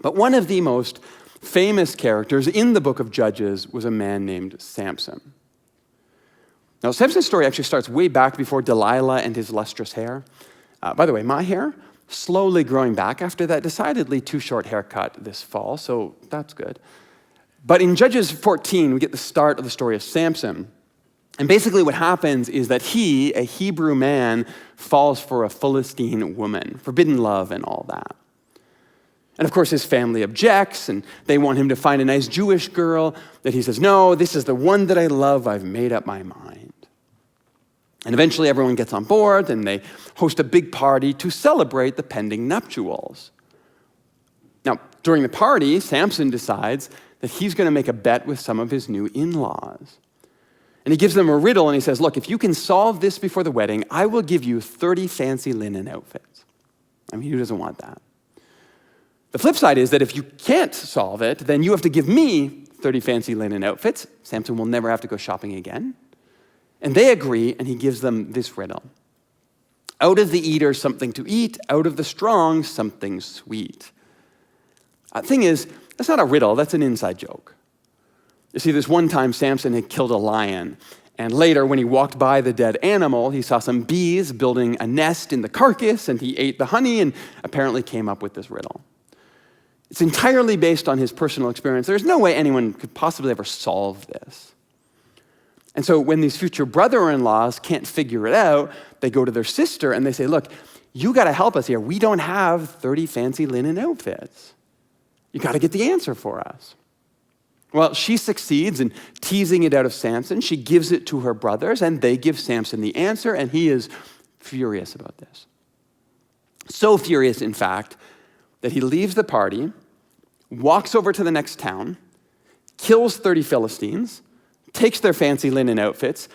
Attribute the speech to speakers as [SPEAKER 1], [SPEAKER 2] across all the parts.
[SPEAKER 1] But one of the most famous characters in the book of Judges was a man named Samson. Now, Samson's story actually starts way back before Delilah and his lustrous hair. By the way, my hair, slowly growing back after that decidedly too short haircut this fall, so that's good. But in Judges 14, we get the start of the story of Samson. And basically what happens is that he, a Hebrew man, falls for a Philistine woman, forbidden love and all that. And of course his family objects, and they want him to find a nice Jewish girl, that he says, no, this is the one that I love, I've made up my mind. And eventually everyone gets on board, and they host a big party to celebrate the pending nuptials. Now, during the party, Samson decides that he's going to make a bet with some of his new in-laws. And he gives them a riddle, and he says, look, if you can solve this before the wedding, I will give you 30 fancy linen outfits. I mean, who doesn't want that? The flip side is that if you can't solve it, then you have to give me 30 fancy linen outfits. Samson will never have to go shopping again. And they agree, and he gives them this riddle. Out of the eater, something to eat. Out of the strong, something sweet. The thing is, that's not a riddle, that's an inside joke. You see, this one time Samson had killed a lion, and later when he walked by the dead animal, he saw some bees building a nest in the carcass, and he ate the honey and apparently came up with this riddle. It's entirely based on his personal experience. There's no way anyone could possibly ever solve this. And so when these future brother-in-laws can't figure it out, they go to their sister and they say, look, you got to help us here. We don't have 30 fancy linen outfits. You got to get the answer for us. Well, she succeeds in teasing it out of Samson. She gives it to her brothers, and they give Samson the answer, and he is furious about this. So furious, in fact, that he leaves the party, walks over to the next town, kills 30 Philistines, takes their fancy linen outfits,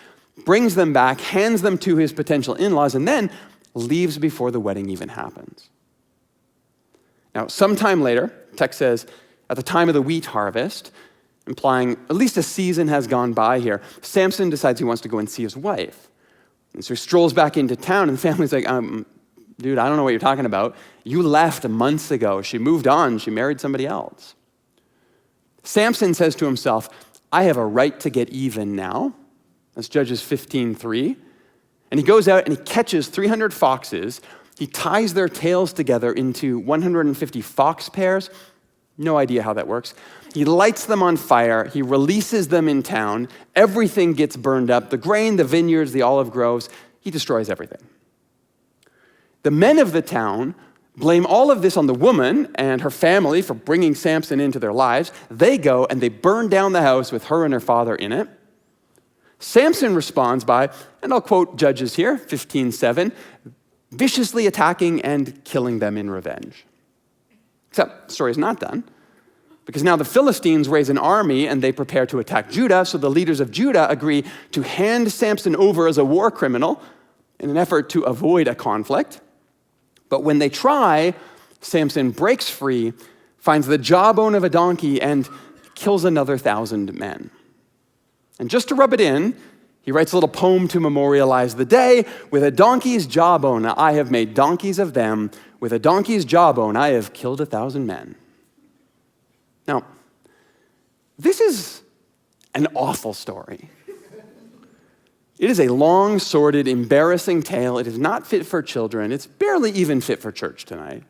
[SPEAKER 1] brings them back, hands them to his potential in-laws, and then leaves before the wedding even happens. Now, sometime later, text says, at the time of the wheat harvest, implying at least a season has gone by here, Samson decides he wants to go and see his wife. And so he strolls back into town, and the family's like, dude, I don't know what you're talking about. You left months ago. She moved on. She married somebody else. Samson says to himself, I have a right to get even now. That's Judges 15:3. And he goes out and he catches 300 foxes. He ties their tails together into 150 fox pairs. No idea how that works. He lights them on fire. He releases them in town. Everything gets burned up. The grain, the vineyards, the olive groves. He destroys everything. The men of the town blame all of this on the woman and her family for bringing Samson into their lives. They go and they burn down the house with her and her father in it. Samson responds by, and I'll quote Judges here, 15:7, viciously attacking and killing them in revenge. Except the story is not done, because now the Philistines raise an army and they prepare to attack Judah, so the leaders of Judah agree to hand Samson over as a war criminal in an effort to avoid a conflict. But when they try, Samson breaks free, finds the jawbone of a donkey, and kills another 1,000 men. And just to rub it in, he writes a little poem to memorialize the day. With a donkey's jawbone, I have made donkeys of them. With a donkey's jawbone, I have killed 1,000 men. Now, this is an awful story. It is a long, sordid, embarrassing tale. It is not fit for children. It's barely even fit for church tonight.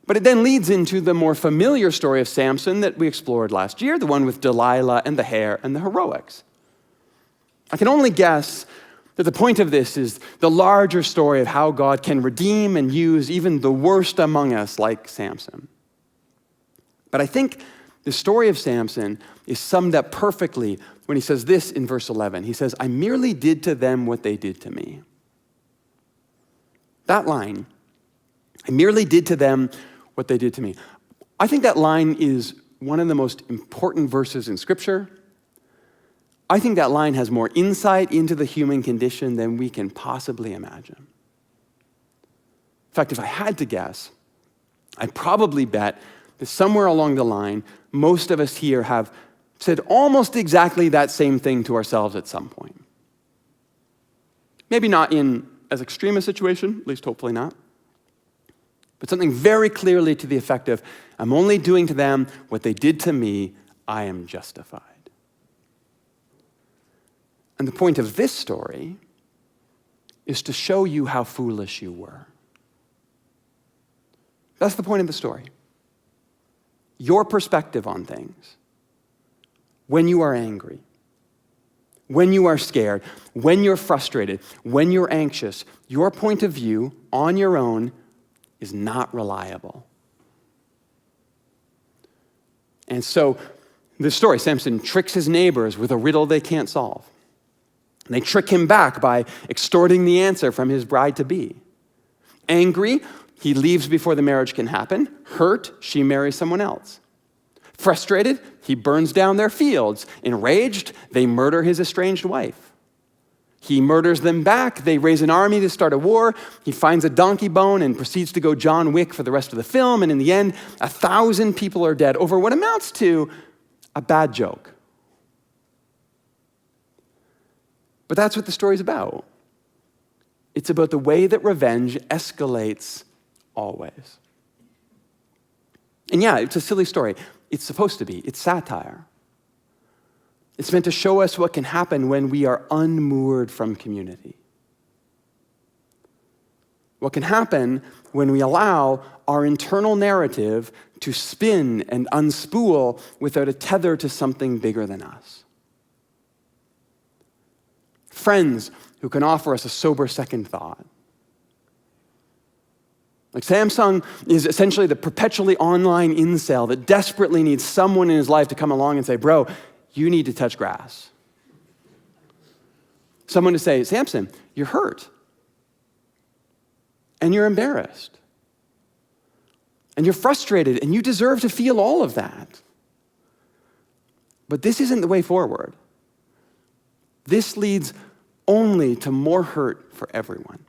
[SPEAKER 1] But it then leads into the more familiar story of Samson that we explored last year, the one with Delilah and the hair and the heroics. I can only guess that the point of this is the larger story of how God can redeem and use even the worst among us, like Samson. But I think the story of Samson is summed up perfectly when he says this in verse 11. He says, I merely did to them what they did to me. That line, I merely did to them what they did to me. I think that line is one of the most important verses in Scripture. I think that line has more insight into the human condition than we can possibly imagine. In fact, if I had to guess, I'd probably bet that somewhere along the line, most of us here have said almost exactly that same thing to ourselves at some point. Maybe not in as extreme a situation, at least hopefully not. but something very clearly to the effect of, I'm only doing to them what they did to me, I am justified. And the point of this story is to show you how foolish you were. That's the point of the story. Your perspective on things, when you are angry, when you are scared, when you're frustrated, when you're anxious, your point of view on your own is not reliable. And so, this story, Samson tricks his neighbors with a riddle they can't solve. And they trick him back by extorting the answer from his bride-to-be. Angry, he leaves before the marriage can happen. Hurt, she marries someone else. Frustrated, he burns down their fields. Enraged, they murder his estranged wife. He murders them back. They raise an army to start a war. He finds a donkey bone and proceeds to go John Wick for the rest of the film. And in the end, 1,000 people are dead over what amounts to a bad joke. But that's what the story's about. It's about the way that revenge escalates always. And yeah, it's a silly story. It's supposed to be. It's satire. It's meant to show us what can happen when we are unmoored from community. What can happen when we allow our internal narrative to spin and unspool without a tether to something bigger than us. Friends who can offer us a sober second thought. Like Samson is essentially the perpetually online incel that desperately needs someone in his life to come along and say, bro, you need to touch grass. Someone to say, Samson, you're hurt. And you're embarrassed. And you're frustrated, and you deserve to feel all of that. But this isn't the way forward. This leads only to more hurt for everyone.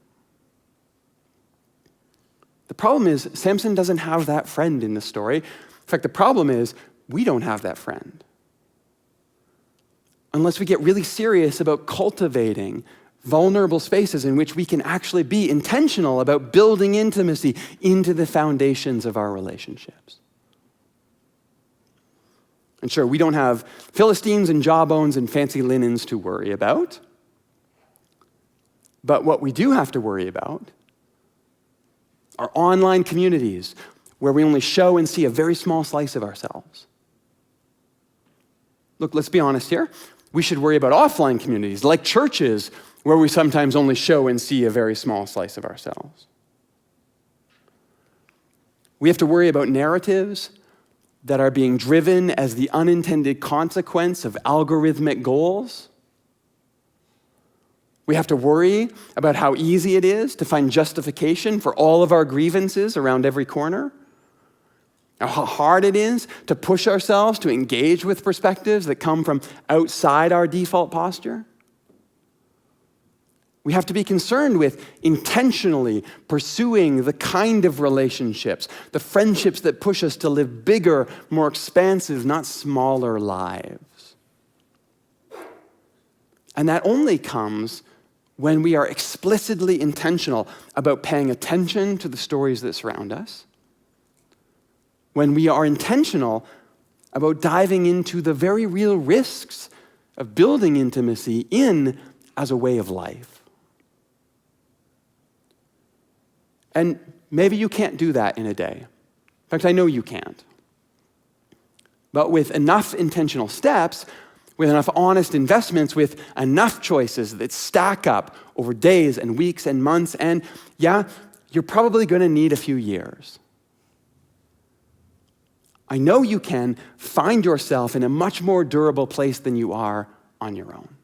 [SPEAKER 1] The problem is, Samson doesn't have that friend in the story. In fact, the problem is, we don't have that friend. Unless we get really serious about cultivating vulnerable spaces in which we can actually be intentional about building intimacy into the foundations of our relationships. And sure, we don't have Philistines and jawbones and fancy linens to worry about. But what we do have to worry about are online communities where we only show and see a very small slice of ourselves. Look, let's be honest here. We should worry about offline communities, like churches, where we sometimes only show and see a very small slice of ourselves. We have to worry about narratives that are being driven as the unintended consequence of algorithmic goals. We have to worry about how easy it is to find justification for all of our grievances around every corner. How hard it is to push ourselves to engage with perspectives that come from outside our default posture. We have to be concerned with intentionally pursuing the kind of relationships, the friendships that push us to live bigger, more expansive, not smaller lives. And that only comes when we are explicitly intentional about paying attention to the stories that surround us, when we are intentional about diving into the very real risks of building intimacy in as a way of life. And maybe you can't do that in a day. In fact, I know you can't. But with enough intentional steps, with enough honest investments, with enough choices that stack up over days and weeks and months, and yeah, you're probably going to need a few years. I know you can find yourself in a much more durable place than you are on your own.